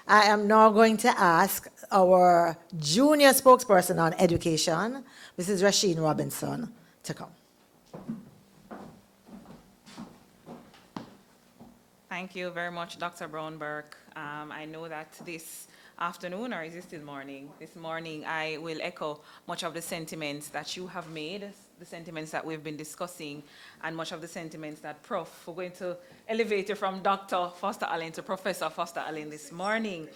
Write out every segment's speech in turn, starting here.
I am now going to ask our junior spokesperson on education, Mrs. Rasheen Robinson, to come. Thank you very much, Dr. Brownberg. I know that this afternoon, or is it still morning? This morning, I will echo much of the sentiments that you have made, the sentiments that we've been discussing, and much of the sentiments that Prof. We're going to elevate you from Dr. Foster Allen to Professor Foster Allen this morning,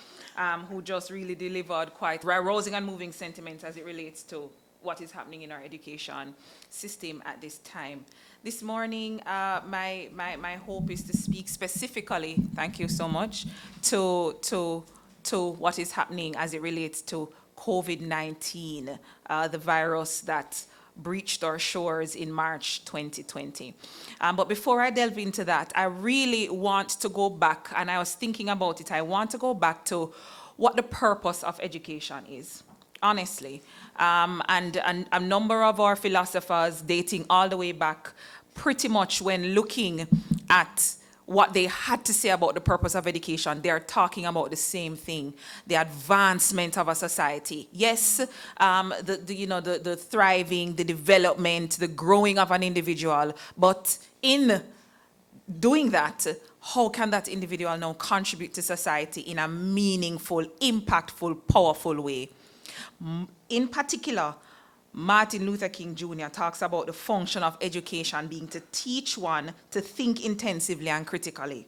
who just really delivered quite rousing and moving sentiments as it relates to what is happening in our education system at this time. This morning, my hope is to speak specifically, thank you so much, to what is happening as it relates to COVID-19, the virus that breached our shores in March 2020. But before I delve into that, I really want to go back, and I was thinking about it, I want to go back to what the purpose of education is. Honestly, and a number of our philosophers dating all the way back pretty much when looking at what they had to say about the purpose of education, they are talking about the same thing, the advancement of a society. Yes, the thriving, the development, the growing of an individual, but in doing that, how can that individual now contribute to society in a meaningful, impactful, powerful way? In particular, Martin Luther King Jr. talks about the function of education being to teach one to think intensively and critically.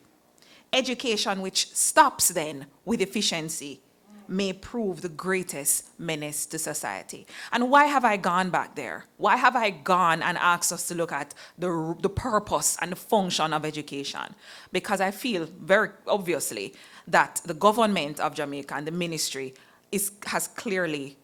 Education which stops then with efficiency may prove the greatest menace to society. And why have I gone back there? Why have I gone and asked us to look at the purpose and the function of education? Because I feel very obviously that the government of Jamaica and the ministry has clearly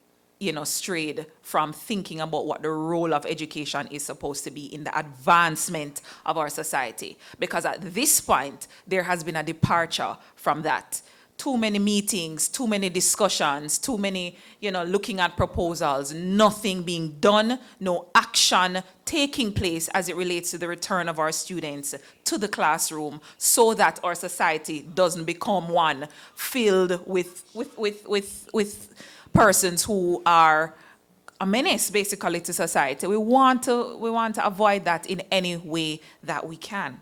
strayed from thinking about what the role of education is supposed to be in the advancement of our society. Because at this point, there has been a departure from that. Too many meetings, too many discussions, too many, looking at proposals, nothing being done, no action taking place as it relates to the return of our students to the classroom so that our society doesn't become one filled with persons who are a menace basically to society. We want to avoid that in any way that we can.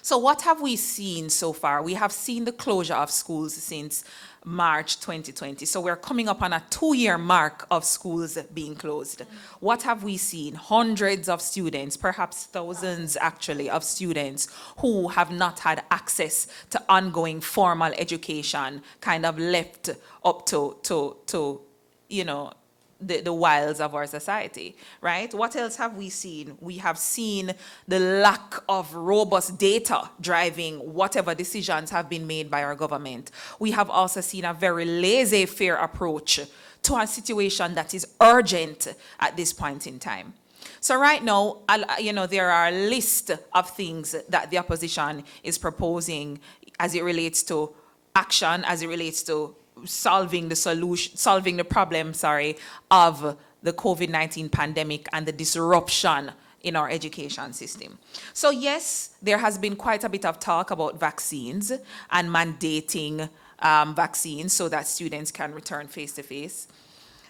So what have we seen so far? We have seen the closure of schools since March 2020. So we're coming up on a 2-year mark of schools being closed. What have we seen? Hundreds of students, perhaps thousands actually, of students who have not had access to ongoing formal education, kind of left up to the wiles of our society, right? What else have we seen? We have seen the lack of robust data driving whatever decisions have been made by our government. We have also seen a very laissez-faire approach to a situation that is urgent at this point in time. So right now, there are a list of things that the opposition is proposing as it relates to action, as it relates to solving the problem of the COVID-19 pandemic and the disruption in our education system. So yes, there has been quite a bit of talk about vaccines and mandating vaccines so that students can return face-to-face.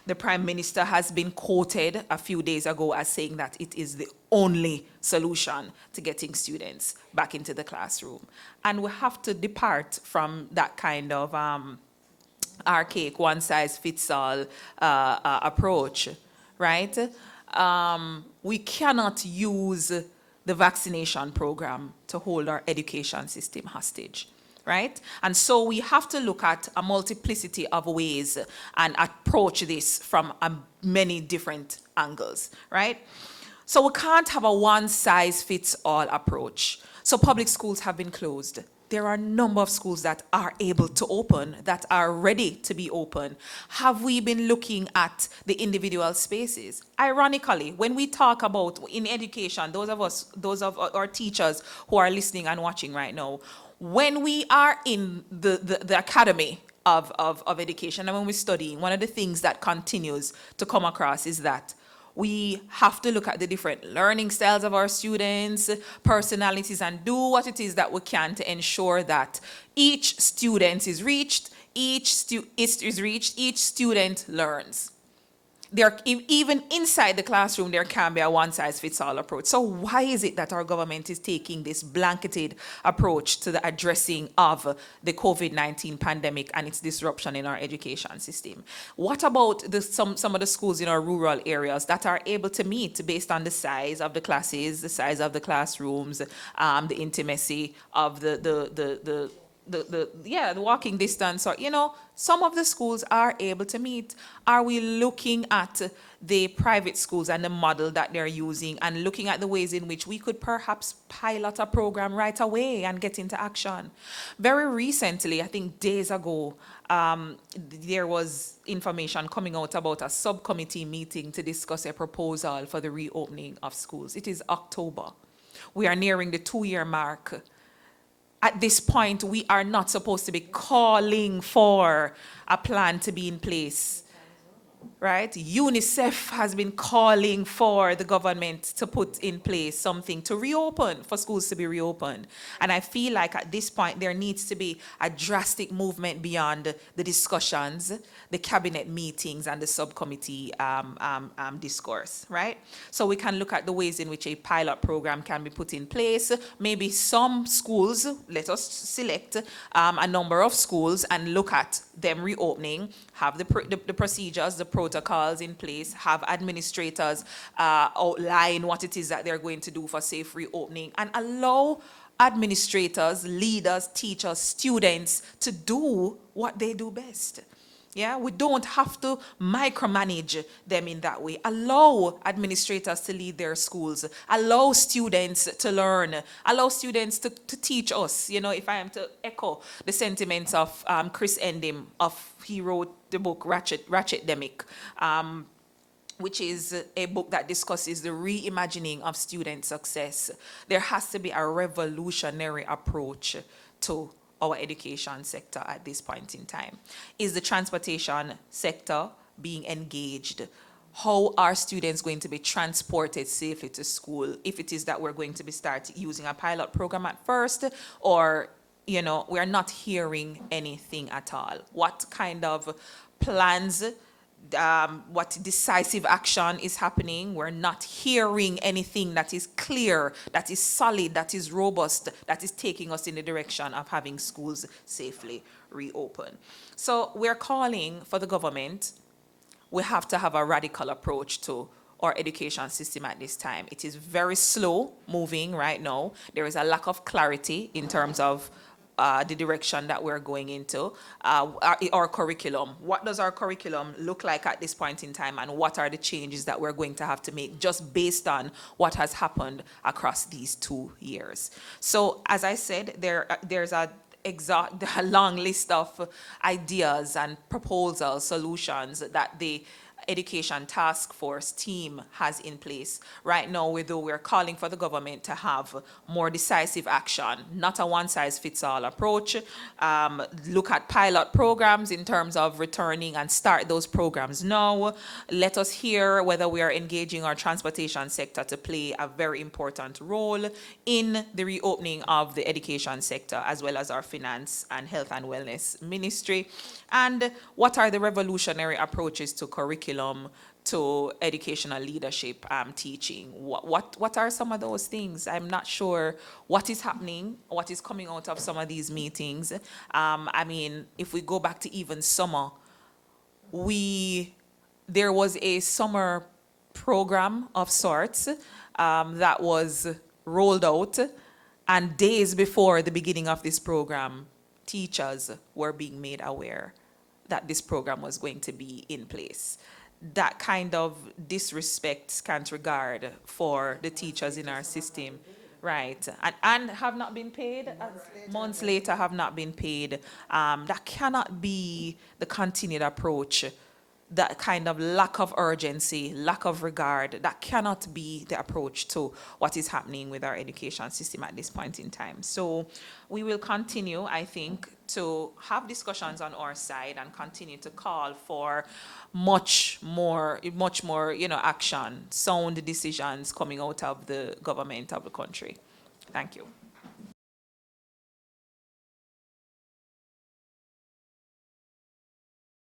The Prime Minister has been quoted a few days ago as saying that it is the only solution to getting students back into the classroom. And we have to depart from that kind of archaic one-size-fits-all approach, right? We cannot use the vaccination program to hold our education system hostage, right? And so we have to look at a multiplicity of ways and approach this from many different angles, right? So we can't have a one-size-fits-all approach. So public schools have been closed. There are a number of schools that are able to open, that are ready to be open. Have we been looking at the individual spaces? Ironically, when we talk about in education, those of our teachers who are listening and watching right now, when we are in the academy of education and when we're studying, one of the things that continues to come across is that We have to look at the different learning styles of our students, personalities, and do what it is that we can to ensure that each student is reached, each student learns. Even inside the classroom, there can be a one-size-fits-all approach. So why is it that our government is taking this blanketed approach to the addressing of the COVID-19 pandemic and its disruption in our education system? What about some of the schools in our rural areas that are able to meet based on the size of the classes, the size of the classrooms, the intimacy of the walking distance, or some of the schools are able to meet. Are we looking at the private schools and the model that they're using and looking at the ways in which we could perhaps pilot a program right away and get into action? Very recently, I think days ago, there was information coming out about a subcommittee meeting to discuss a proposal for the reopening of schools. It is October. We are nearing the 2-year mark. At this point, we are not supposed to be calling for a plan to be in place, right? UNICEF has been calling for the government to put in place something to reopen, for schools to be reopened. And I feel like at this point, there needs to be a drastic movement beyond the discussions, the cabinet meetings, and the subcommittee discourse, right? So we can look at the ways in which a pilot program can be put in place. Maybe some schools, let us select a number of schools and look at them reopening, have the procedures, the protocols in place, have administrators outline what it is that they're going to do for safe reopening, and allow administrators, leaders, teachers, students to do what they do best. Yeah, we don't have to micromanage them in that way. Allow administrators to lead their schools. Allow students to learn. Allow students to teach us. If I am to echo the sentiments of Chris Endim, he wrote the book Ratchetdemic, which is a book that discusses the reimagining of student success. There has to be a revolutionary approach to our education sector at this point in time. Is the transportation sector being engaged? How are students going to be transported safely to school if it is that we're going to be using a pilot program at first, or we're not hearing anything at all? What kind of plans, what decisive action is happening? We're not hearing anything that is clear, that is solid, that is robust, that is taking us in the direction of having schools safely reopen. So we're calling for the government. We have to have a radical approach to our education system at this time. It is very slow moving right now. There is a lack of clarity in terms of the direction that we're going into, our curriculum. What does our curriculum look like at this point in time, and what are the changes that we're going to have to make just based on what has happened across these 2 years? So, as I said, there's a long list of ideas and proposals, solutions that the Education Task Force team has in place. Right now, we're calling for the government to have more decisive action, not a one-size-fits-all approach. Look at pilot programs in terms of returning and start those programs now. Let us hear whether we are engaging our transportation sector to play a very important role in the reopening of the education sector, as well as our finance and health and wellness ministry. And what are the revolutionary approaches to curriculum, to educational leadership, teaching? What are some of those things? I'm not sure what is happening, what is coming out of some of these meetings. If we go back to even summer, there was a summer program of sorts that was rolled out, and days before the beginning of this program, teachers were being made aware that this program was going to be in place. That kind of disrespect, scant regard for the teachers in our system, right? And have not been paid, months later have not been paid. That cannot be the continued approach that kind of lack of urgency, lack of regard, that cannot be the approach to what is happening with our education system at this point in time. So we will continue, I think, to have discussions on our side and continue to call for much more, action, sound decisions coming out of the government of the country. Thank you.